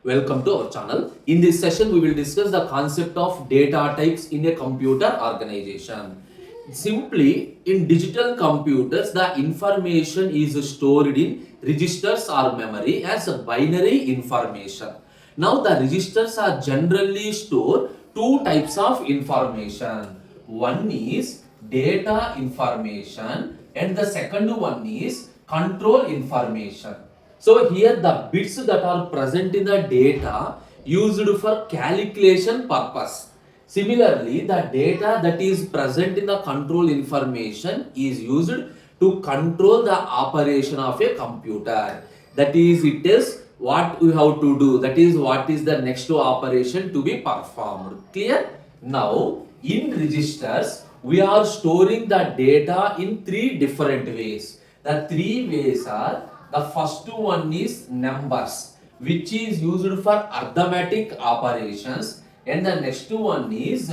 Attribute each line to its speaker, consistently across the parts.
Speaker 1: Welcome to our channel. In this session, we will discuss the concept of data types in a computer organization. Simply, in digital computers, the information is stored in registers or memory as a binary information. Now, the registers are generally store two types of information. One is data information and the second one is control information. So here the bits that are present in the data used for calculation purpose. Similarly, the data that is present in the control information is used to control the operation of a computer. That is, it is what we have to do. That is, what is the next operation to be performed. Clear? Now, in registers, we are storing the data in three different ways. The three ways are, the first one is numbers, which is used for arithmetic operations, and the next one is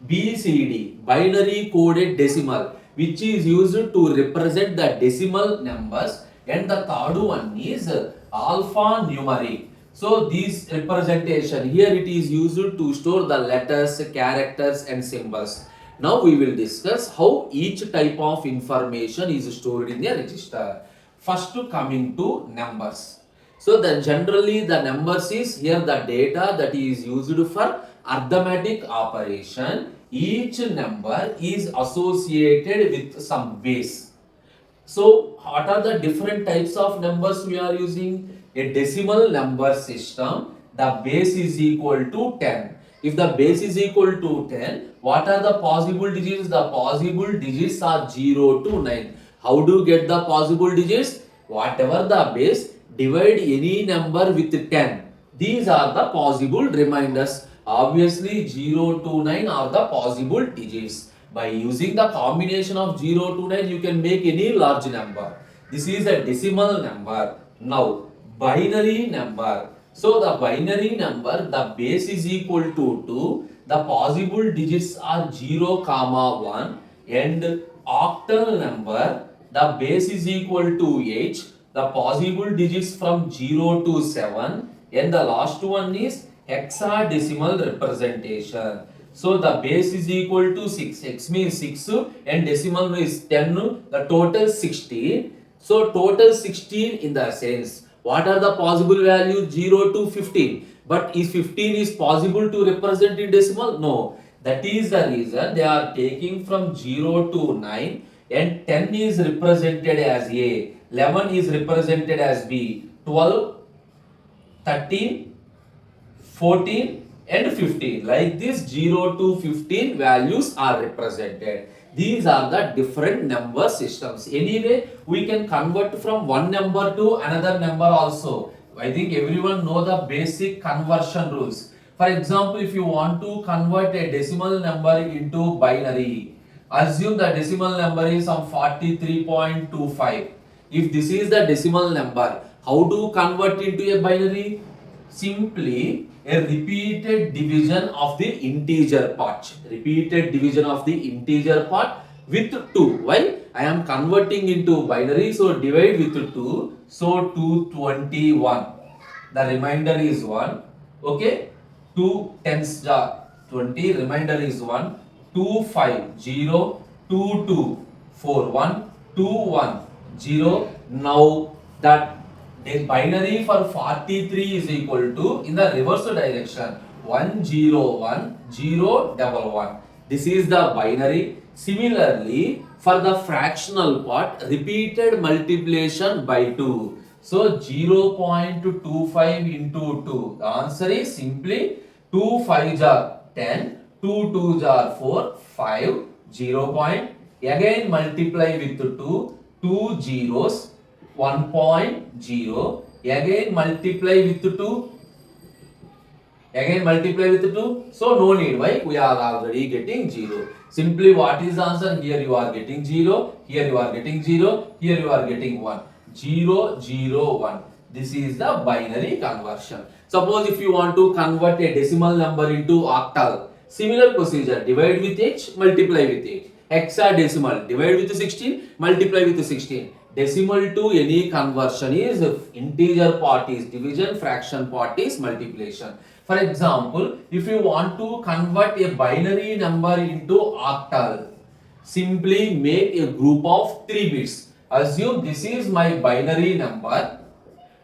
Speaker 1: BCD, binary coded decimal, which is used to represent the decimal numbers, and the third one is alphanumeric. So this representation here, it is used to store the letters, characters and symbols. Now we will discuss how each type of information is stored in a register. First coming to numbers. So then generally the numbers is here the data that is used for arithmetic operation. Each number is associated with some base. So what are the different types of numbers we are using? A decimal number system, the base is equal to 10. If the base is equal to 10, what are the possible digits? The possible digits are 0 to 9. How do you get the possible digits? Whatever the base, divide any number with 10. These are the possible reminders. Obviously 0 to 9 are the possible digits. By using the combination of 0 to 9, you can make any large number. This is a decimal number. Now, binary number. So, the binary number, the base is equal to 2. The possible digits are 0, 1 and octal number, the base is equal to 8. The possible digits from 0 to 7 and the last one is hexadecimal representation. So the base is equal to 6. X means 6 and decimal is 10. The total 16. So total 16 in the sense. What are the possible values? 0 to 15. But is 15 is possible to represent in decimal? No. That is the reason they are taking from 0 to 9 and 10 is represented as A. 11 is represented as B. 12, 13, 14 and 15. Like this 0 to 15 values are represented. These are the different number systems. Anyway, we can convert from one number to another number also. I think everyone know the basic conversion rules. For example, if you want to convert a decimal number into binary, assume the decimal number is some 43.25. If this is the decimal number, how to convert into a binary? Simply a repeated division of the integer part. Repeated division of the integer part with 2. Why? I am converting into binary, so divide with 2. So 221. The remainder is 1. Okay? 2 tens are 20. Remainder is 1. 2 5 0 2 2 4 1 2 1 0. Now that the binary for 43 is equal to, in the reverse direction, 1 0 1 0 1 1. This is the binary. Similarly, for the fractional part, repeated multiplication by 2. So 0.25 into 2. The answer is simply 2 5s are 10, 2 2s are 4, 5, 0. Again multiply with 2, 2 zeros, 1.0. Again multiply with 2. Again multiply with 2. So no need. Why? We are already getting 0. Simply what is the answer? Here you are getting 0. Here you are getting 0. Here you are getting 1. 0 0 1. This is the binary conversion. Suppose if you want to convert a decimal number into octal, similar procedure. Divide with h, multiply with h. Hexadecimal, divide with 16, multiply with 16. decimal to any conversion is integer part is division, fraction part is multiplication. For example, if you want to convert a binary number into octal, simply make a group of 3 bits. Assume this is my binary number.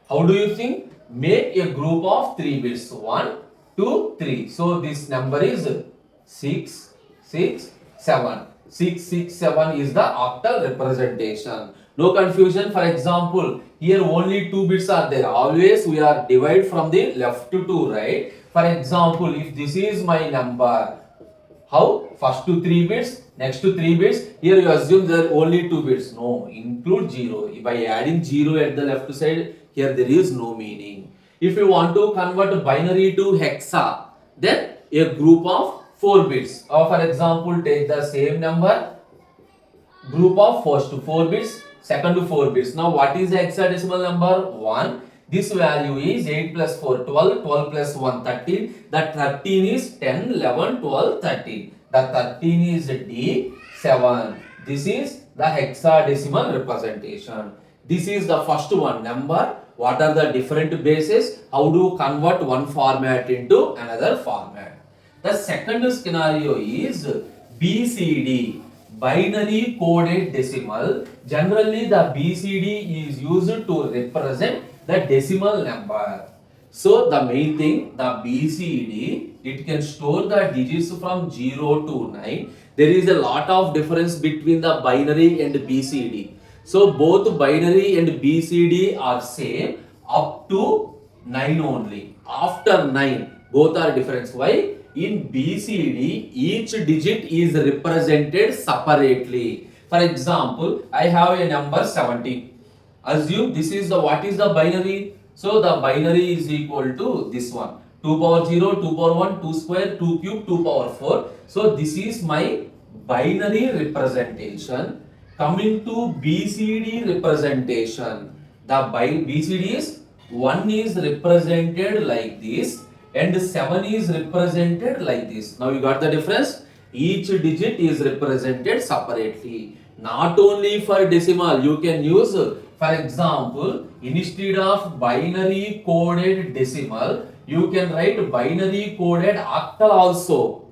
Speaker 1: How do you think? Make a group of 3 bits. 1, 2, 3. So this number is 6, 6, 7. 6, 6, 7 is the octal representation. No confusion. For example, here only 2 bits are there. Always we are divide from the left to right. For example, if this is my number, how? First to 3 bits, next to 3 bits. Here you assume there are only 2 bits. No, include 0. By adding 0 at the left side, here there is no meaning. If you want to convert binary to hexa, then a group of 4 bits. Or for example, take the same number, group of first to 4 bits, second to 4 bits. Now what is the hexadecimal number? 1. This value is 8 plus 4, 12, 12 plus 1, 13. That 13 is 10, 11, 12, 13. The 13 is D7. This is the hexadecimal representation. This is the first one, number. What are the different bases? How to convert one format into another format? The second scenario is BCD, binary coded decimal. Generally, the BCD is used to represent the decimal number. So the main thing, the BCD, it can store the digits from 0 to 9. There is a lot of difference between the binary and BCD. So both binary and BCD are same up to 9 only. After 9, both are different. Why? In BCD, each digit is represented separately. For example, I have a number 70. Assume this is the, what is the binary? So the binary is equal to this one. 2 power 0, 2 power 1, 2 square, 2 cube, 2 power 4. So this is my binary representation. Coming to BCD representation. The BCD is 1 is represented like this and 7 is represented like this. Now you got the difference? Each digit is represented separately. Not only for decimal, you can use, for example, instead of binary coded decimal, you can write binary coded octal also.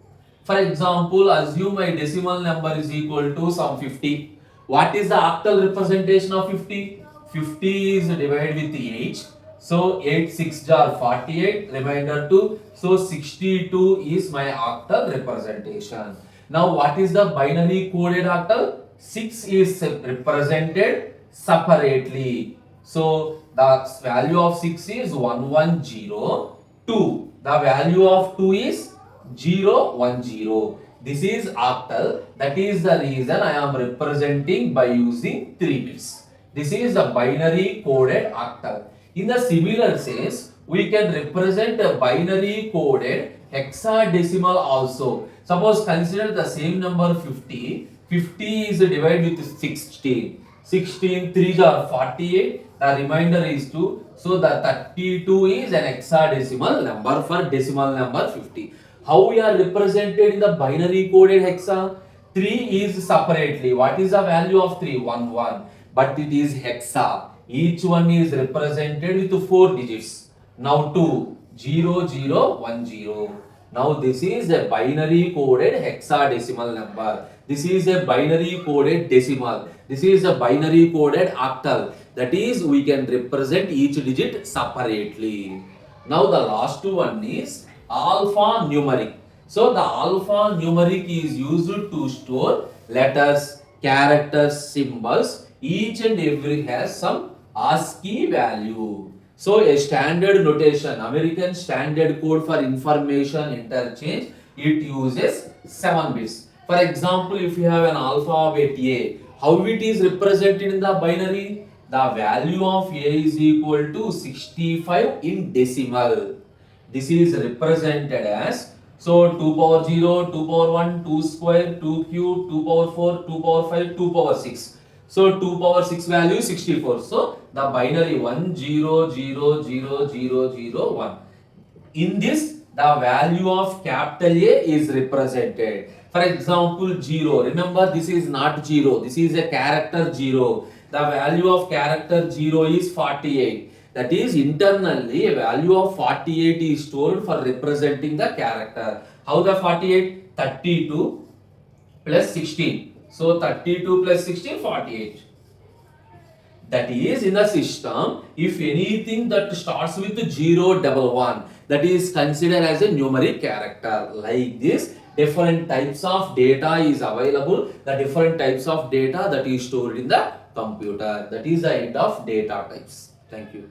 Speaker 1: For example, assume my decimal number is equal to some 50. What is the octal representation of 50? 50 is divided with 8. So 8 6 are 48, remainder 2. So 62 is my octal representation. Now what is the binary coded octal? 6 is represented separately. So the value of 6 is 1102. The value of 2 is 010. This is octal. That is the reason I am representing by using 3 bits. This is a binary coded octal. In the similar sense, we can represent a binary coded hexadecimal also. Suppose consider the same number 50. 50 is divided with 16. 16 3s are 48. The remainder is 2. So the 32 is an hexadecimal number for decimal number 50. How we are represented in the binary coded hexa? 3 is separately. What is the value of 3? 1 1. But it is hexa. Each one is represented with 4 digits. Now 2 0 0 1 0. Now this is a binary coded hexadecimal number. This is a binary coded decimal. This is a binary coded octal. That is, we can represent each digit separately. Now the last one is alphanumeric. So the alphanumeric is used to store letters, characters, symbols. Each and every has some ASCII value. So a standard notation, American Standard Code for Information Interchange, it uses 7 bits. For example, if you have an alphabet A, how it is represented in the binary? The value of A is equal to 65 in decimal. This is represented as, so 2 power 0, 2 power 1, 2 square, 2 cube, 2 power 4, 2 power 5, 2 power 6. So 2 power 6 value is 64. So the binary 1 0 0 0 0 0 1. In this, the value of capital A is represented. For example, 0. Remember, this is not 0. This is a character 0. The value of character 0 is 48. That is, internally a value of 48 is stored for representing the character. How the 48? 32 plus 16. So 32 plus 16, 48. That is, in the system, if anything that starts with 0, 1, that is considered as a numeric character. Like this, different types of data is available. The different types of data that is stored in the computer. That is the end of data types. Thank you.